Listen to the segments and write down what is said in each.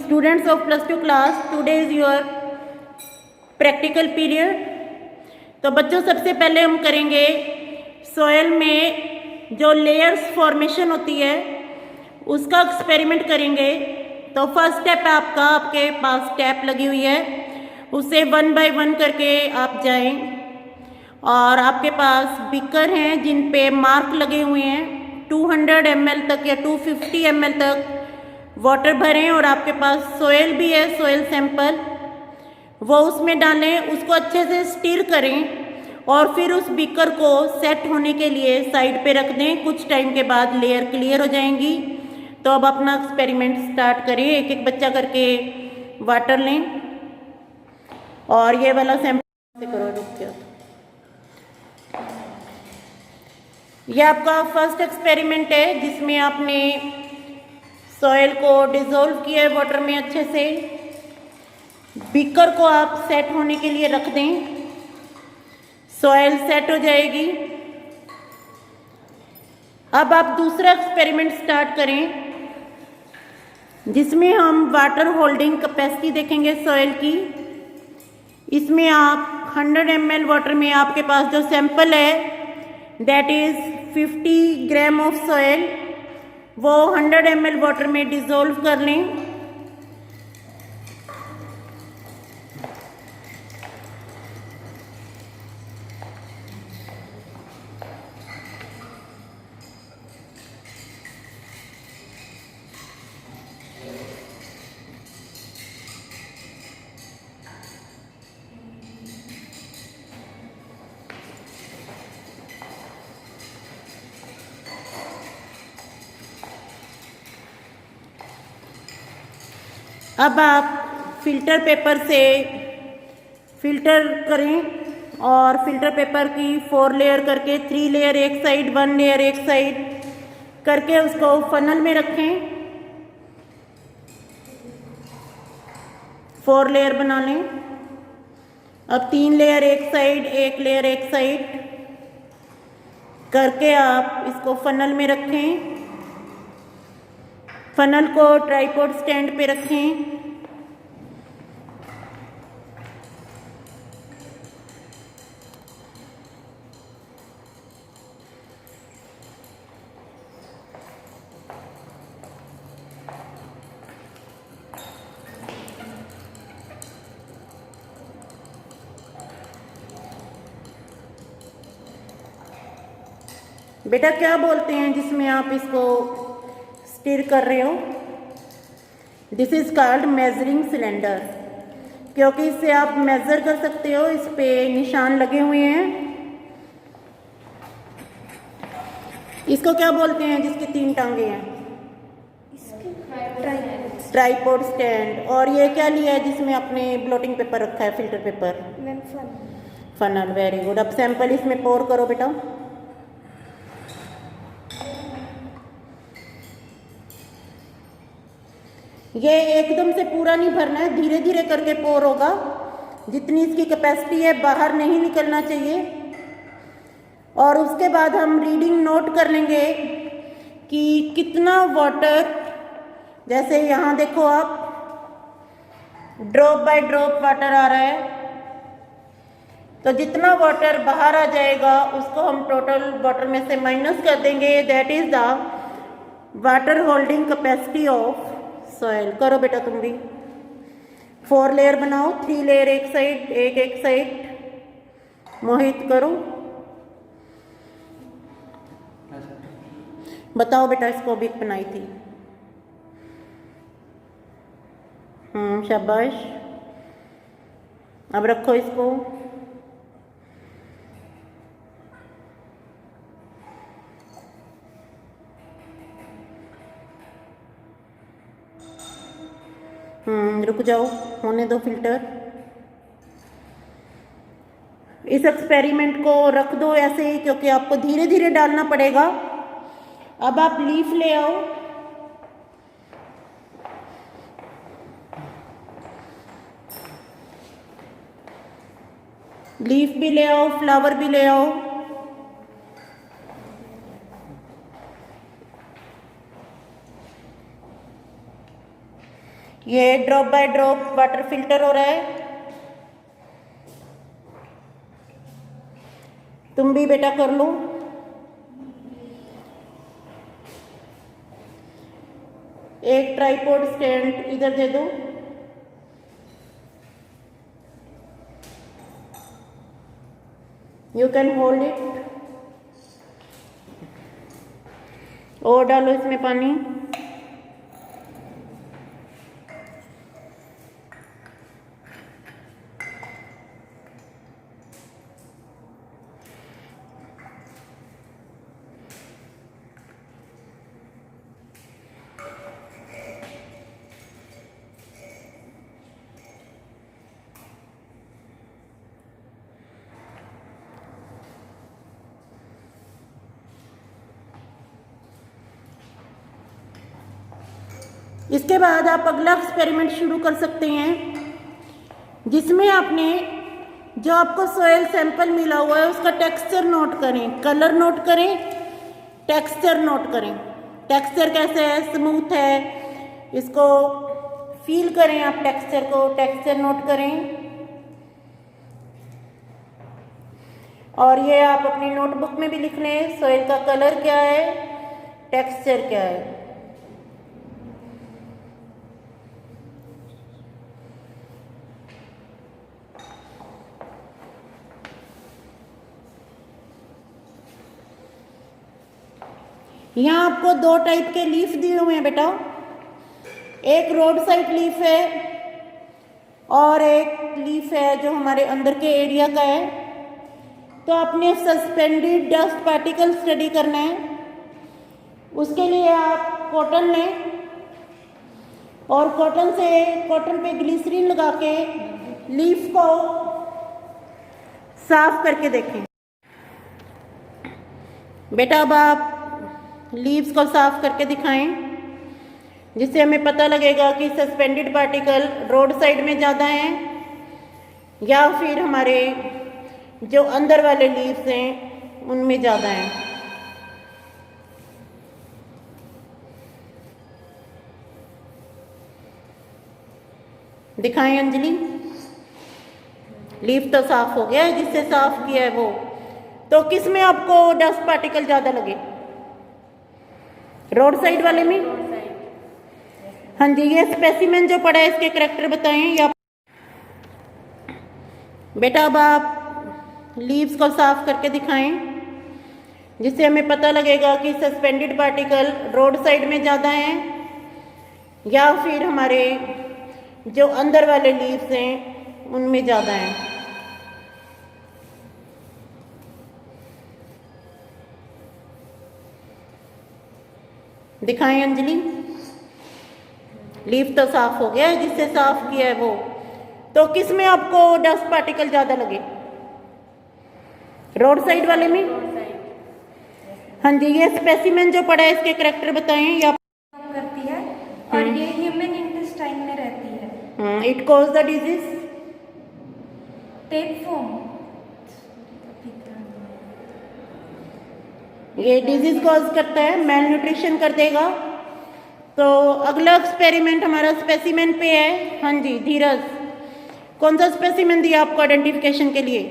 Students of plus 2 class, today is your practical period। तो बच्चों सबसे पहले हम करेंगे सॉइल में जो लेयर्स फॉर्मेशन होती है उसका एक्सपेरिमेंट करेंगे। तो फर्स्ट स्टेप आपका, आपके पास टैप लगी हुई है, उसे 1 बाय 1 करके आप जाएं और आपके पास बीकर हैं जिन पे मार्क लगे हुए हैं। 200 ml तक या 250 ml तक वाटर भरें और आपके पास सॉइल भी है, सॉइल सैंपल, वो उसमें डालें, उसको अच्छे से स्टीर करें और फिर उस बीकर को सेट होने के लिए साइड पे रख दें। कुछ टाइम के बाद लेयर क्लियर हो जाएंगी। तो अब अपना एक्सपेरिमेंट स्टार्ट करें। एक एक बच्चा करके वाटर लें और ये वाला सैंपल करो। रुक जाओ। ये आपका फर्स्ट एक्सपेरिमेंट है जिसमें आपने सॉइल को डिसॉल्व किया है वाटर में अच्छे से। बीकर को आप सेट होने के लिए रख दें, सॉइल सेट हो जाएगी। अब आप दूसरा एक्सपेरिमेंट स्टार्ट करें जिसमें हम वाटर होल्डिंग कैपेसिटी देखेंगे सॉइल की। इसमें आप 100 ml वाटर में आपके पास जो सैंपल है that is 50 gram of soil, वो 100 ml वाटर में डिसॉल्व कर लें। अब आप फिल्टर पेपर से फिल्टर करें और फिल्टर पेपर की 4 लेयर करके 3 लेयर एक साइड, 1 लेयर एक साइड करके उसको फनल में रखें। 4 लेयर बना लें। अब 3 लेयर एक साइड, 1 लेयर एक साइड करके आप इसको फनल में रखें। फनल को ट्राइपॉड स्टैंड पे रखें। बेटा क्या बोलते हैं जिसमें आप इसको स्टीर कर रहे हो? This is called measuring cylinder, क्योंकि इससे आप मेजर कर सकते हो। इस पे निशान लगे हुए हैं। इसको क्या बोलते हैं जिसकी 3 टांगे हैं? Tripod stand. और ये क्या लिया है जिसमें आपने ब्लोटिंग पेपर रखा है, filter paper? Funnel. Very good. अब सैंपल इसमें पोर करो बेटा। ये एकदम से पूरा नहीं भरना है, धीरे धीरे करके पोर होगा। जितनी इसकी कैपेसिटी है बाहर नहीं निकलना चाहिए। और उसके बाद हम रीडिंग नोट कर लेंगे कि कितना वाटर, जैसे यहाँ देखो आप, ड्रॉप बाय ड्रॉप वाटर आ रहा है। तो जितना वाटर बाहर आ जाएगा उसको हम टोटल वाटर में से माइनस कर देंगे। That is the water holding capacity of soil. करो बेटा तुम भी। 4 लेयर बनाओ, 3 लेयर एक साइड, एक साइड। मोहित करो। बताओ बेटा, इसको भी बनाई थी। शाबाश। अब रखो इसको। रुक जाओ, होने दो फिल्टर। इस एक्सपेरिमेंट को रख दो ऐसे ही, क्योंकि आपको धीरे धीरे डालना पड़ेगा। अब आप लीफ ले आओ। लीफ भी ले आओ, फ्लावर भी ले आओ। ये drop by drop water filter हो रहा है। तुम भी बेटा कर लो। एक ट्राइपॉड स्टैंड इधर दे दो। You can hold it. और डालो इसमें पानी। इसके बाद आप अगला एक्सपेरिमेंट शुरू कर सकते हैं, जिसमें आपने जो आपको सॉइल सैंपल मिला हुआ है उसका टेक्सचर नोट करें, कलर नोट करें, टेक्सचर नोट करें। टेक्सचर कैसे है, स्मूथ है, इसको फील करें आप टेक्सचर को, टेक्सचर नोट करें। और ये आप अपनी नोटबुक में भी लिख लें, सॉइल का कलर क्या है, टेक्सचर क्या है। यहाँ आपको दो टाइप के लीफ दिए हुए हैं बेटा, एक रोड साइड लीफ है और एक लीफ है जो हमारे अंदर के एरिया का है। तो आपने सस्पेंडेड डस्ट पार्टिकल स्टडी करना है। उसके लिए आप कॉटन लें और कॉटन पे ग्लिसरीन लगा के लीफ को साफ करके देखें। बेटा अब आप लीव्स को साफ करके दिखाएं, जिससे हमें पता लगेगा कि सस्पेंडेड पार्टिकल रोड साइड में ज़्यादा हैं या फिर हमारे जो अंदर वाले लीव्स हैं उनमें ज़्यादा हैं। दिखाएं अंजलि। लीफ तो साफ हो गया है, जिससे साफ किया है वो। तो किस में आपको डस्ट पार्टिकल ज़्यादा लगे, रोड साइड वाले में? हाँ जी। ये स्पेसिमेन जो पड़ा है इसके करैक्टर बताएं या बेटा अब आप लीव्स को साफ करके दिखाएं, जिससे हमें पता लगेगा कि सस्पेंडेड पार्टिकल रोड साइड में ज़्यादा हैं या फिर हमारे जो अंदर वाले लीव्स हैं उनमें ज़्यादा हैं। दिखाएं अंजलि। लीफ तो साफ हो गया है, जिससे साफ किया है वो। तो किस में आपको डस्ट पार्टिकल ज़्यादा लगे, रोड साइड वाले में? हाँ जी। ये स्पेसिमेन जो पड़ा है इसके करैक्टर बताएं या करती है और ये ह्यूमन इंटेस्टाइन में रहती है। It cause the disease tapeworm. ये डिजीज कॉज करता है, मेल न्यूट्रिशन कर देगा। तो अगला एक्सपेरिमेंट हमारा स्पेसिमेन पे है। हाँ जी धीरज, कौन सा स्पेसिमेन दिया आपको आइडेंटिफिकेशन के लिए?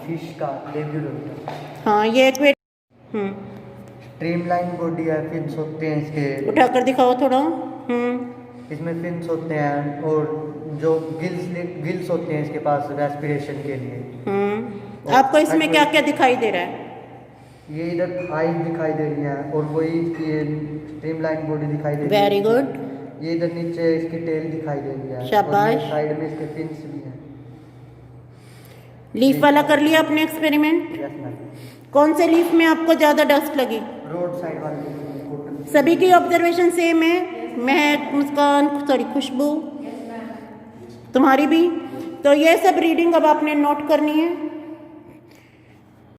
फिश का लेब्यूलोटा। हाँ ये एक स्ट्रीमलाइन बॉडी है, फिन्स होते हैं इसके। उठाकर दिखाओ थोड़ा। इसमें फिन्स होते हैं और जो गिल्स होते हैं इसके पास रेस्पिरेशन के लिए। आपको इसमें क्या क्या दिखाई दे रहा है? ये इधर आईज दिखाई दे रही है और वही ये स्ट्रीमलाइन बॉडी दिखाई दे रही है। Very good. ये इधर नीचे इसकी टेल दिखाई दे रही है। शाबाश। साइड में इसके फिन्स भी हैं। लीफ वाला कर लिया आपने एक्सपेरिमेंट? Yes ma'am. कौन से लीफ में आपको ज़्यादा डस्ट लगी? रोड साइड वाले। सभी की ऑब्जर्वेशन सेम है? महक, मुस्कान, सॉरी खुशबू, तुम्हारी भी? तो ये सब रीडिंग अब आपने नोट करनी है।